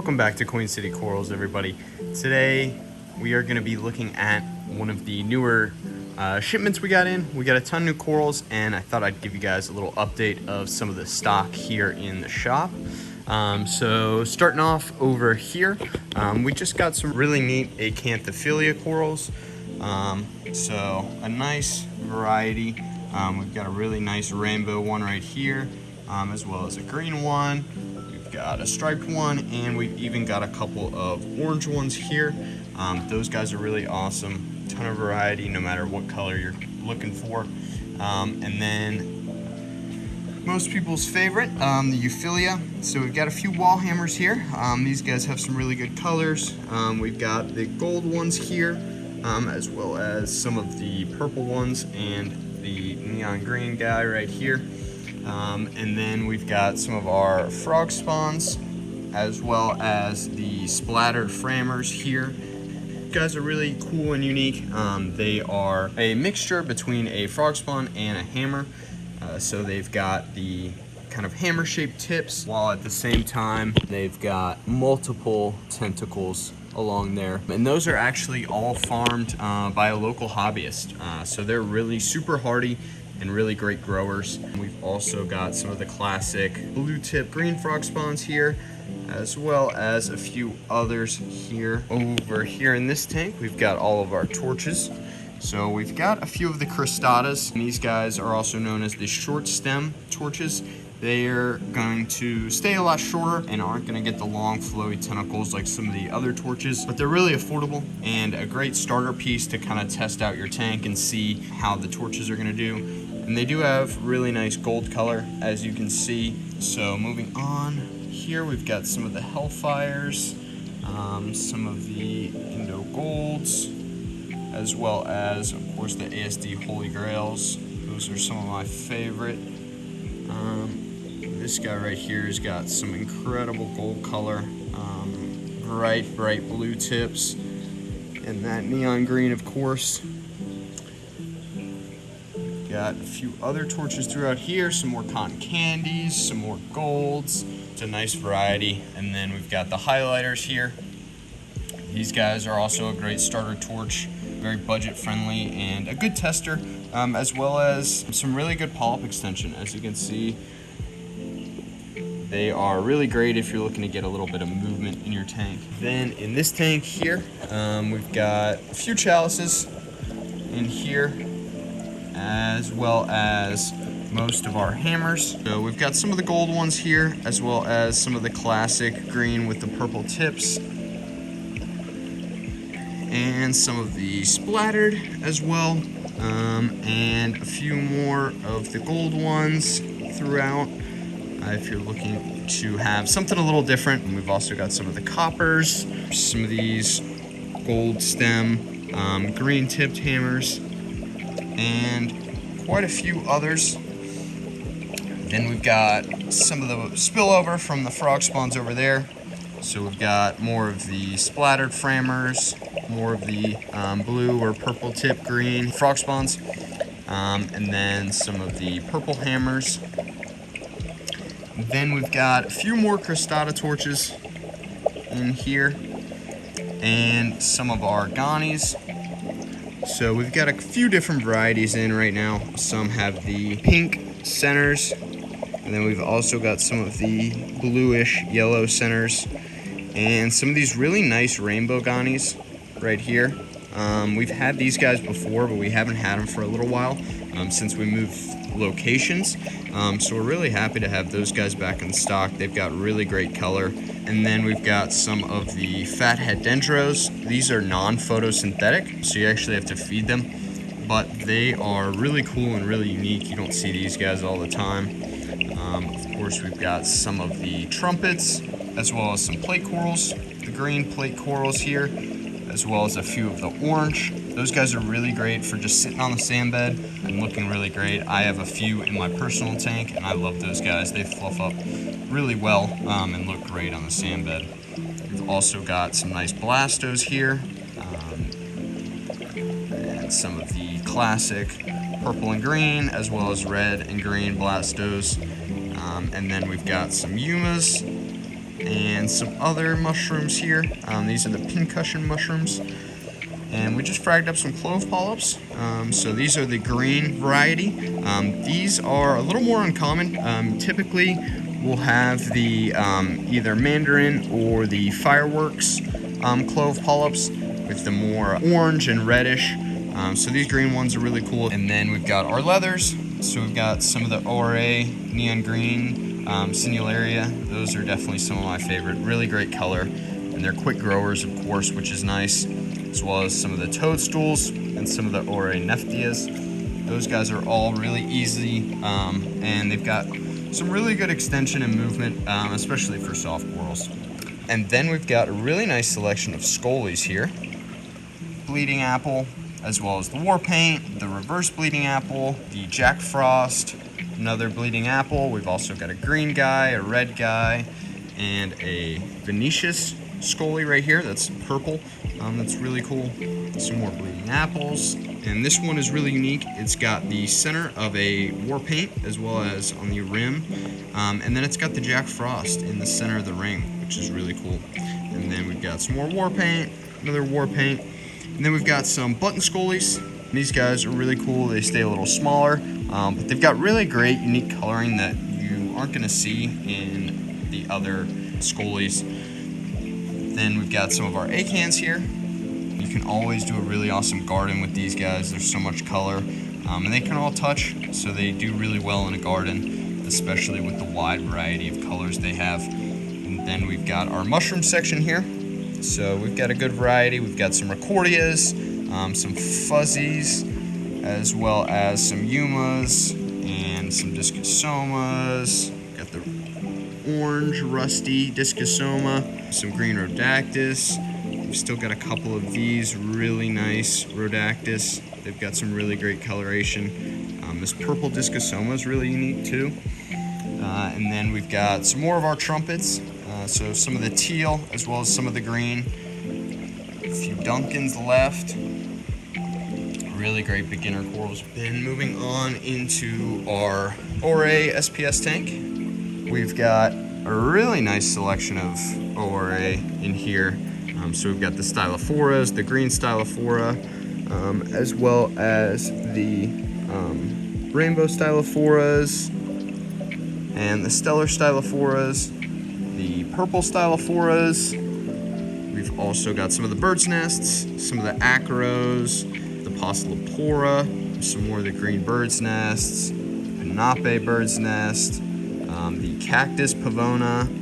Welcome back to Queen City Corals, everybody. Today we are going to be looking at one of the newer shipments we got in. We got a ton of new corals, and I thought I'd give you guys a little update of some of the stock here in the shop. So starting off over here, we just got some really neat Acanthophilia corals. So a nice variety. We've got a really nice rainbow one right here, as well as a green one. Got a striped one, and we've even got a couple of orange ones here. Those guys are really awesome. Ton of variety, no matter what color you're looking for. And then most people's favorite, the Euphyllia. So we've got a few wall hammers here. These guys have some really good colors. We've got the gold ones here, as well as some of the purple ones and the neon green guy right here. And then we've got some of our frog spawns, as well as the splattered framers here. These guys are really cool and unique. They are a mixture between a frog spawn and a hammer. So they've got the kind of hammer-shaped tips, while at the same time they've got multiple tentacles along there. And those are actually all farmed by a local hobbyist. So they're really super hardy and really great growers. We've also got some of the classic blue tip green frog spawns here, as well as a few others here. Over here in this tank, we've got all of our torches. So we've got a few of the cristatas, and these guys are also known as the short stem torches. They're going to stay a lot shorter and aren't going to get the long flowy tentacles like some of the other torches, but they're really affordable and a great starter piece to kind of test out your tank and see how the torches are going to do. And they do have really nice gold color, as you can see. So moving on, here we've got some of the Hellfires, some of the Indo Golds, as well as, of course, the ASD Holy Grails. Those are some of my favorite. This guy right here has got some incredible gold color, bright blue tips, and that neon green, of course. Got a few other torches throughout here, some more cotton candies, some more golds. It's a nice variety. And then we've got the highlighters here. These guys are also a great starter torch, very budget friendly and a good tester, as well as some really good polyp extension. As you can see, they are really great if you're looking to get a little bit of movement in your tank. Then in this tank here, we've got a few chalices in here, as well as most of our hammers. So we've got some of the gold ones here, as well as some of the classic green with the purple tips, and some of the splattered as well, and a few more of the gold ones throughout if you're looking to have something a little different. And we've also got some of the coppers, some of these gold stem green tipped hammers, and quite a few others. Then we've got some of the spillover from the frog spawns over there. So we've got more of the splattered framers, more of the blue or purple tip green frog spawns, and then some of the purple hammers. Then we've got a few more cristata torches in here, and some of our Ghanies. So we've got a few different varieties in right now. Some have the pink centers, and then we've also got some of the bluish yellow centers, and some of these really nice rainbow Ghanies right here. We've had these guys before, but we haven't had them for a little while since we moved locations. So we're really happy to have those guys back in stock. They've got really great color. And then we've got some of the fathead dendros. These are non-photosynthetic, so you actually have to feed them, but they are really cool and really unique. You don't see these guys all the time. Of course, we've got some of the trumpets, as well as some plate corals, the green plate corals here, as well as a few of the orange. Those guys are really great for just sitting on the sand bed and looking really great. I have a few in my personal tank, and I love those guys. They fluff up really well and look great on the sand bed. We've also got some nice blastos here, and some of the classic purple and green, as well as red and green blastos. And then we've got some Yumas, and some other mushrooms here. These are the pincushion mushrooms. And we just fragged up some clove polyps. So these are the green variety. These are a little more uncommon. Typically, we'll have the either mandarin or the fireworks clove polyps with the more orange and reddish. So these green ones are really cool. And then we've got our leathers. So we've got some of the ORA neon green, Sinularia. Those are definitely some of my favorite. Really great color. And they're quick growers, of course, which is nice. As well as some of the toadstools and some of the ORA nephtias. Those guys are all really easy, and they've got some really good extension and movement, especially for soft corals. And then we've got a really nice selection of scolies here. Bleeding apple, as well as the war paint, the reverse bleeding apple, the Jack Frost, another bleeding apple. We've also got a green guy, a red guy, and a Venetius scolie right here. That's purple. That's really cool. Some more bleeding apples. And this one is really unique. It's got the center of a war paint as well as on the rim. And then it's got the Jack Frost in the center of the ring, which is really cool. And then we've got some more war paint, another war paint. And then we've got some button scolies. These guys are really cool. They stay a little smaller, but they've got really great unique coloring that you aren't gonna see in the other scolies. Then we've got some of our acans here. You can always do a really awesome garden with these guys. There's so much color, and they can all touch, so they do really well in a garden, especially with the wide variety of colors they have. And then we've got our mushroom section here. So we've got a good variety. We've got some Rickordias, some fuzzies, as well as some Yumas and some Discosomas. Got the orange rusty Discosoma, some green Rhodactis. We've still got a couple of these really nice Rhodactis. They've got some really great coloration. This purple Discosoma is really unique too. And then we've got some more of our trumpets. So some of the teal as well as some of the green. A few Duncans left. Really great beginner corals. Then moving on into our ORA SPS tank. We've got a really nice selection of ORA in here. So we've got the Stylophoras, the green Stylophora, as well as the rainbow Stylophoras and the stellar Stylophoras, the purple Stylophoras. We've also got some of the bird's nests, some of the Acros, the Poecilopora, some more of the green bird's nests, Pinape bird's nest, the cactus Pavona.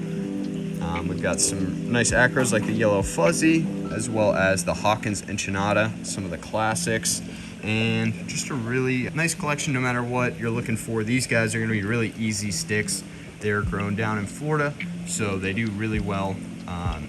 We've got some nice acros like the yellow fuzzy, as well as the Hawkins Inchinata, some of the classics, and just a really nice collection no matter what you're looking for. These guys are going to be really easy sticks. They're grown down in Florida, so they do really well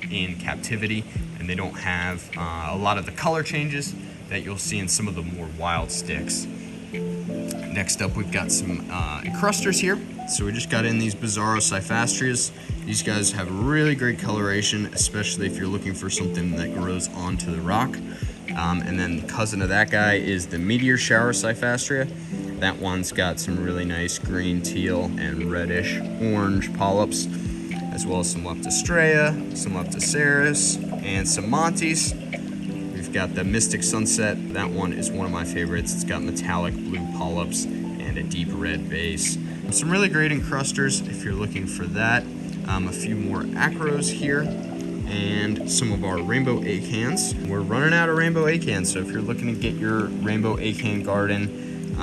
in captivity, and they don't have a lot of the color changes that you'll see in some of the more wild sticks. Next up, we've got some encrusters here. So we just got in these Bizarro Cyphastrias. These guys have really great coloration, especially if you're looking for something that grows onto the rock. And then the cousin of that guy is the Meteor Shower Cyphastria. That one's got some really nice green, teal, and reddish orange polyps, as well as some Leptostrea, some Leptoceras, and some Montes. We've got the Mystic Sunset. That one is one of my favorites. It's got metallic blue polyps and a deep red base. Some really great encrusters if you're looking for that. A few more acros here, and some of our rainbow acans. We're running out of rainbow acans, so if you're looking to get your rainbow acan garden,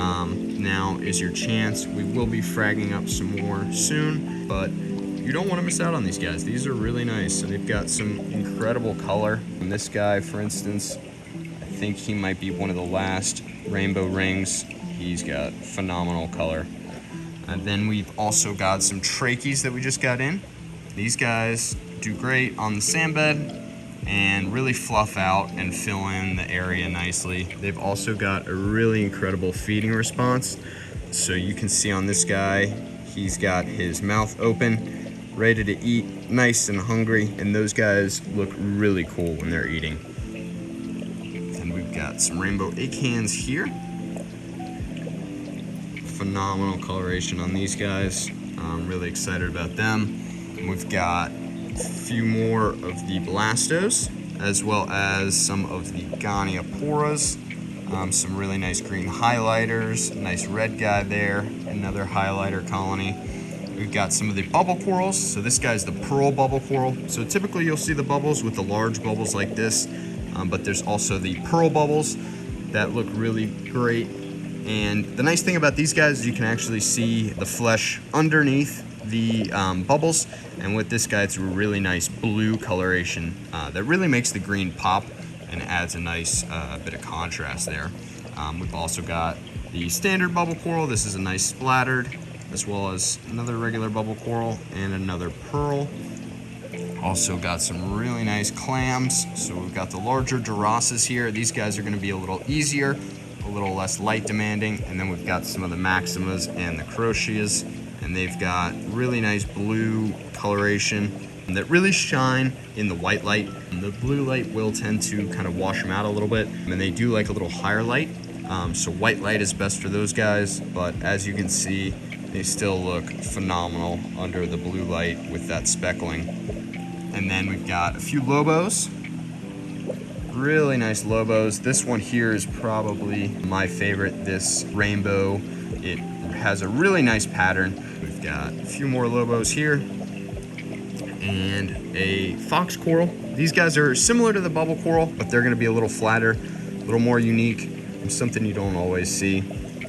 now is your chance. We will be fragging up some more soon, but you don't want to miss out on these guys. These are really nice, and they've got some incredible color. And this guy, for instance, I think he might be one of the last rainbow rings. He's got phenomenal color. And then we've also got some trachees that we just got in. These guys do great on the sand bed and really fluff out and fill in the area nicely. They've also got a really incredible feeding response. So you can see on this guy, he's got his mouth open, ready to eat, nice and hungry, and those guys look really cool when they're eating. And we've got some rainbow acans here. Phenomenal coloration on these guys. I'm really excited about them. And we've got few more of the Blastos, as well as some of the Gonioporas. Some really nice green highlighters, nice red guy there, another highlighter colony. We've got some of the bubble corals. So this guy's the pearl bubble coral. So typically you'll see the bubbles with the large bubbles like this, but there's also the pearl bubbles that look really great. And the nice thing about these guys is you can actually see the flesh underneath the bubbles. And with this guy, it's a really nice blue coloration that really makes the green pop and adds a nice bit of contrast there. We've also got the standard bubble coral. This is a nice splattered, as well as another regular bubble coral and another pearl. Also got some really nice clams. So we've got the larger Durasas here. These guys are gonna be a little easier, a little less light demanding. And then we've got some of the Maximas and the Croceas, and they've got really nice blue coloration that really shine in the white light. And the blue light will tend to kind of wash them out a little bit, and they do like a little higher light. So white light is best for those guys, but as you can see, they still look phenomenal under the blue light with that speckling. And then we've got a few Lobos, really nice Lobos. This one here is probably my favorite, this rainbow. It has a really nice pattern. We've got a few more Lobos here and a fox coral. These guys are similar to the bubble coral, but they're gonna be a little flatter, a little more unique, something you don't always see.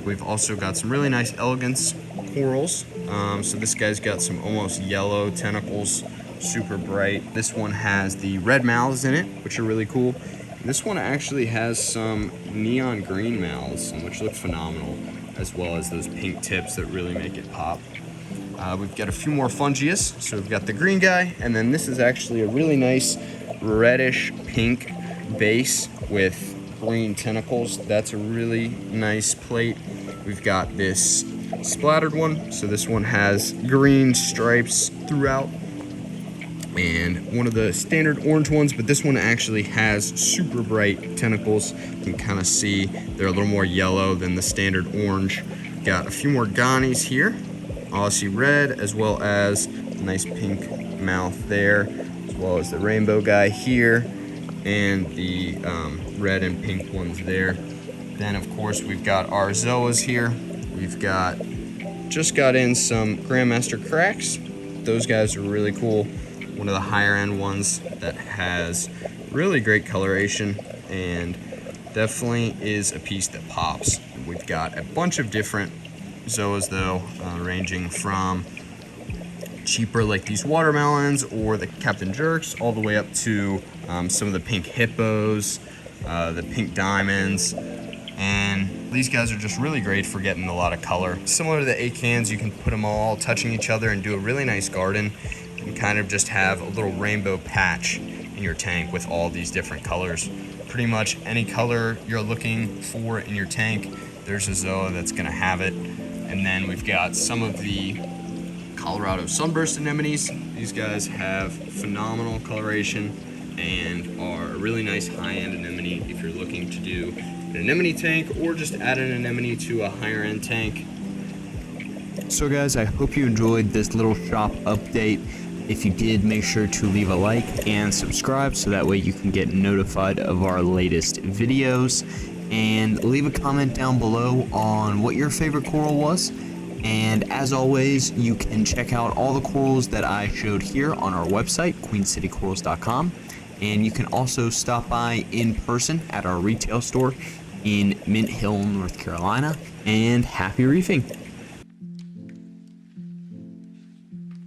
We've also got some really nice elegance corals. So this guy's got some almost yellow tentacles, super bright. This one has the red mouths in it, which are really cool. This one actually has some neon green mouths, which look phenomenal, as well as those pink tips that really make it pop. We've got a few more Fungias. So we've got the green guy, and then this is actually a really nice reddish pink base with green tentacles. That's a really nice plate. We've got this splattered one. So this one has green stripes throughout, and one of the standard orange ones, but this one actually has super bright tentacles. You can kind of see they're a little more yellow than the standard orange. Got a few more Ganies here, Aussie red, as well as a nice pink mouth there, as well as the rainbow guy here, and the red and pink ones there. Then of course we've got our Zoas here. We've just got in some Grandmaster Cracks. Those guys are really cool. One of the higher end ones that has really great coloration and definitely is a piece that pops. We've got a bunch of different Zoas though, ranging from cheaper like these watermelons or the Captain Jerks, all the way up to some of the pink hippos, the pink diamonds. And these guys are just really great for getting a lot of color. Similar to the acans, you can put them all touching each other and do a really nice garden. You can kind of just have a little rainbow patch in your tank with all these different colors. Pretty much any color you're looking for in your tank, there's a Zoa that's gonna have it. And then we've got some of the Colorado sunburst anemones. These guys have phenomenal coloration and are a really nice high-end anemone if you're looking to do an anemone tank or just add an anemone to a higher end tank. So guys, I hope you enjoyed this little shop update. If you did, make sure to leave a like and subscribe so that way you can get notified of our latest videos. And leave a comment down below on what your favorite coral was. And as always, you can check out all the corals that I showed here on our website, queencitycorals.com. And you can also stop by in person at our retail store in Mint Hill, North Carolina. And happy reefing!